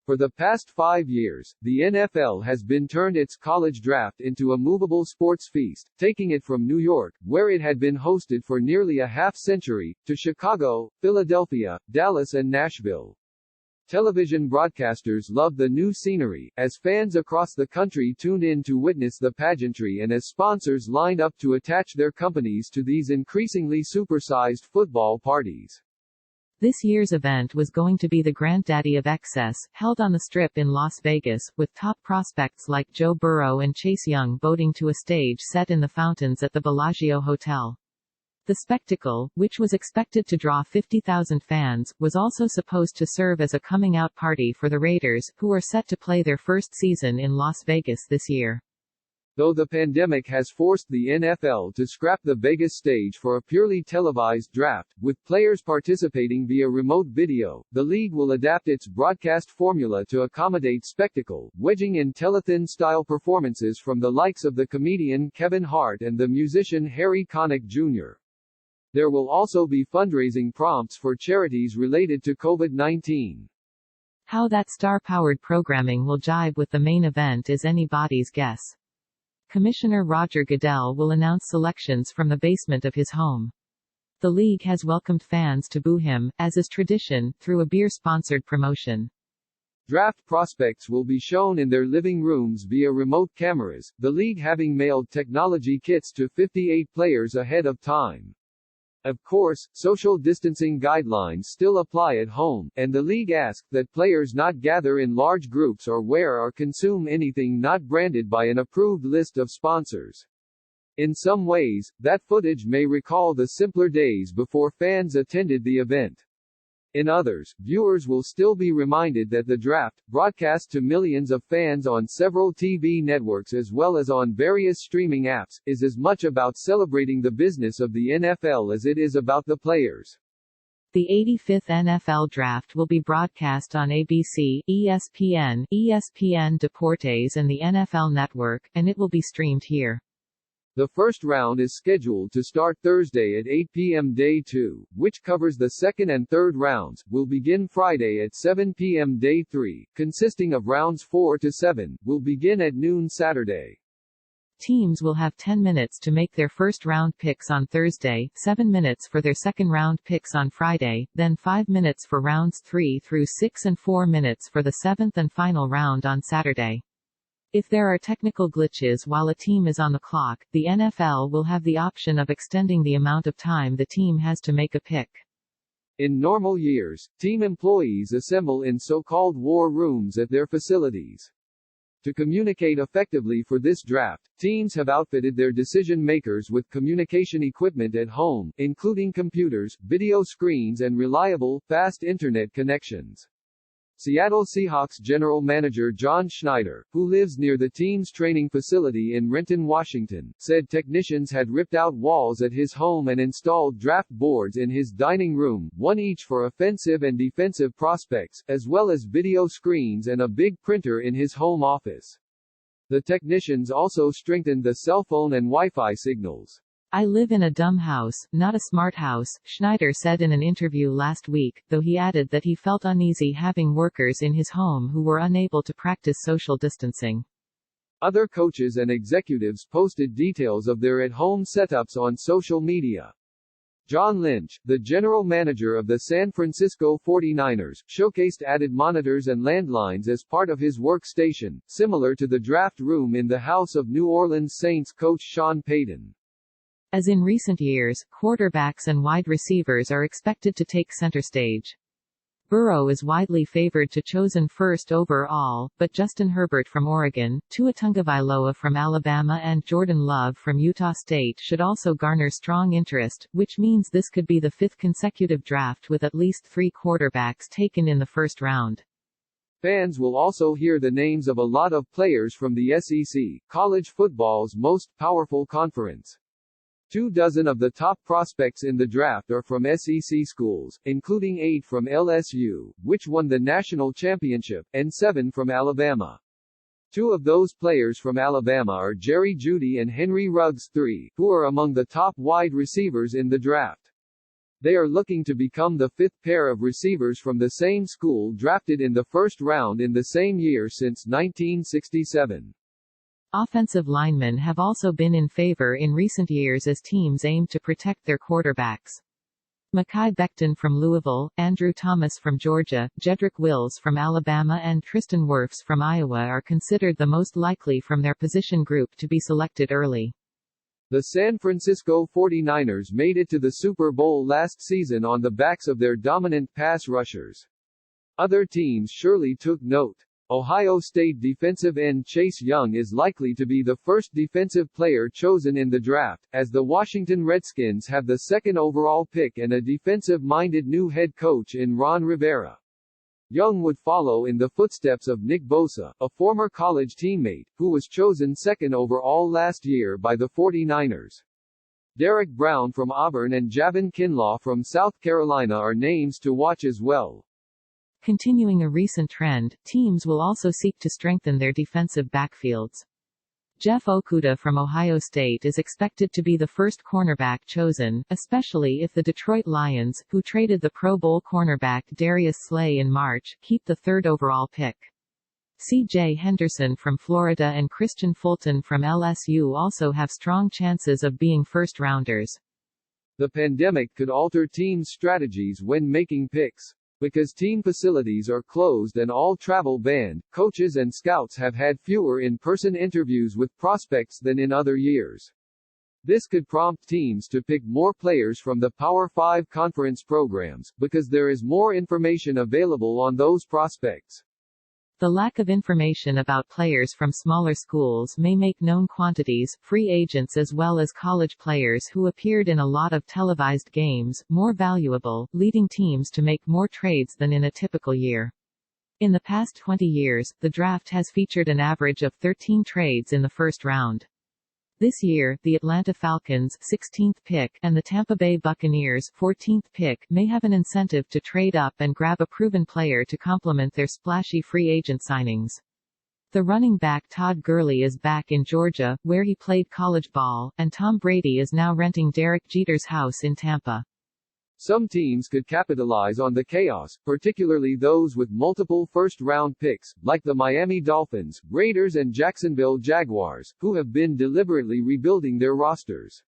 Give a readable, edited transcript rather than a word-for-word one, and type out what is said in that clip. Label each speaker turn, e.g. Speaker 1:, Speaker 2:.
Speaker 1: For the past 5 years, the NFL has been turned its college draft into a movable sports feast, taking it from New York, where it had been hosted for nearly a half-century, to Chicago, Philadelphia, Dallas and Nashville. Television broadcasters loved the new scenery, as fans across the country tuned in to witness the pageantry and as sponsors lined up to attach their companies to these increasingly supersized football parties.
Speaker 2: This year's event was going to be the granddaddy of excess, held on the Strip in Las Vegas, with top prospects like Joe Burrow and Chase Young boating to a stage set in the fountains at the Bellagio Hotel. The spectacle, which was expected to draw 50,000 fans, was also supposed to serve as a coming-out party for the Raiders, who are set to play their first season in Las Vegas this year.
Speaker 1: Though the pandemic has forced the NFL to scrap the Vegas stage for a purely televised draft, with players participating via remote video, the league will adapt its broadcast formula to accommodate spectacle, wedging in telethon-style performances from the likes of the comedian Kevin Hart and the musician Harry Connick Jr. There will also be fundraising prompts for charities related to COVID-19.
Speaker 2: How that star-powered programming will jibe with the main event is anybody's guess. Commissioner Roger Goodell will announce selections from the basement of his home. The league has welcomed fans to boo him, as is tradition, through a beer-sponsored promotion.
Speaker 1: Draft prospects will be shown in their living rooms via remote cameras, the league having mailed technology kits to 58 players ahead of time. Of course, social distancing guidelines still apply at home, and the league asked that players not gather in large groups or wear or consume anything not branded by an approved list of sponsors. In some ways, that footage may recall the simpler days before fans attended the event. In others, viewers will still be reminded that the draft, broadcast to millions of fans on several TV networks as well as on various streaming apps, is as much about celebrating the business of the NFL as it is about the players.
Speaker 2: The 85th NFL Draft will be broadcast on ABC, ESPN, ESPN Deportes and the NFL Network, and it will be streamed here.
Speaker 1: The first round is scheduled to start Thursday at 8 p.m. Day 2, which covers the second and third rounds, will begin Friday at 7 p.m. Day 3, consisting of rounds 4 to 7, will begin at noon Saturday.
Speaker 2: Teams will have 10 minutes to make their first-round picks on Thursday, 7 minutes for their second-round picks on Friday, then 5 minutes for rounds 3 through 6 and 4 minutes for the seventh and final round on Saturday. If there are technical glitches while a team is on the clock, the NFL will have the option of extending the amount of time the team has to make a pick.
Speaker 1: In normal years, team employees assemble in so-called war rooms at their facilities. To communicate effectively for this draft, teams have outfitted their decision-makers with communication equipment at home, including computers, video screens and reliable, fast internet connections. Seattle Seahawks general manager John Schneider, who lives near the team's training facility in Renton, Washington, said technicians had ripped out walls at his home and installed draft boards in his dining room, one each for offensive and defensive prospects, as well as video screens and a big printer in his home office. The technicians also strengthened the cell phone and Wi-Fi signals.
Speaker 2: I live in a dumb house, not a smart house, Schneider said in an interview last week, though he added that he felt uneasy having workers in his home who were unable to practice social distancing.
Speaker 1: Other coaches and executives posted details of their at-home setups on social media. John Lynch, the general manager of the San Francisco 49ers, showcased added monitors and landlines as part of his workstation, similar to the draft room in the house of New Orleans Saints coach Sean Payton.
Speaker 2: As in recent years, quarterbacks and wide receivers are expected to take center stage. Burrow is widely favored to chosen first overall, but Justin Herbert from Oregon, Tua Tagovailoa from Alabama and Jordan Love from Utah State should also garner strong interest, which means this could be the fifth consecutive draft with at least 3 quarterbacks taken in the first round.
Speaker 1: Fans will also hear the names of a lot of players from the SEC, college football's most powerful conference. 24 of the top prospects in the draft are from SEC schools, including 8 from LSU, which won the national championship, and 7 from Alabama. 2 of those players from Alabama are Jerry Jeudy and Henry Ruggs III, who are among the top wide receivers in the draft. They are looking to become the fifth pair of receivers from the same school drafted in the first round in the same year since 1967.
Speaker 2: Offensive linemen have also been in favor in recent years as teams aim to protect their quarterbacks. Mekhi Becton from Louisville, Andrew Thomas from Georgia, Jedrick Wills from Alabama and Tristan Wirfs from Iowa are considered the most likely from their position group to be selected early.
Speaker 1: The San Francisco 49ers made it to the Super Bowl last season on the backs of their dominant pass rushers. Other teams surely took note. Ohio State defensive end Chase Young is likely to be the first defensive player chosen in the draft, as the Washington Redskins have the second overall pick and a defensive-minded new head coach in Ron Rivera. Young would follow in the footsteps of Nick Bosa, a former college teammate, who was chosen second overall last year by the 49ers. Derek Brown from Auburn and Javon Kinlaw from South Carolina are names to watch as well.
Speaker 2: Continuing a recent trend, teams will also seek to strengthen their defensive backfields. Jeff Okudah from Ohio State is expected to be the first cornerback chosen, especially if the Detroit Lions, who traded the Pro Bowl cornerback Darius Slay in March, keep the third overall pick. C.J. Henderson from Florida and Christian Fulton from LSU also have strong chances of being first-rounders.
Speaker 1: The pandemic could alter teams' strategies when making picks. Because team facilities are closed and all travel banned, coaches and scouts have had fewer in-person interviews with prospects than in other years. This could prompt teams to pick more players from the Power 5 conference programs, because there is more information available on those prospects.
Speaker 2: The lack of information about players from smaller schools may make known quantities, free agents as well as college players who appeared in a lot of televised games, more valuable, leading teams to make more trades than in a typical year. In the past 20 years, the draft has featured an average of 13 trades in the first round. This year, the Atlanta Falcons 16th pick and the Tampa Bay Buccaneers 14th pick may have an incentive to trade up and grab a proven player to complement their splashy free agent signings. The running back Todd Gurley is back in Georgia, where he played college ball, and Tom Brady is now renting Derek Jeter's house in Tampa.
Speaker 1: Some teams could capitalize on the chaos, particularly those with multiple first-round picks, like the Miami Dolphins, Raiders and Jacksonville Jaguars, who have been deliberately rebuilding their rosters.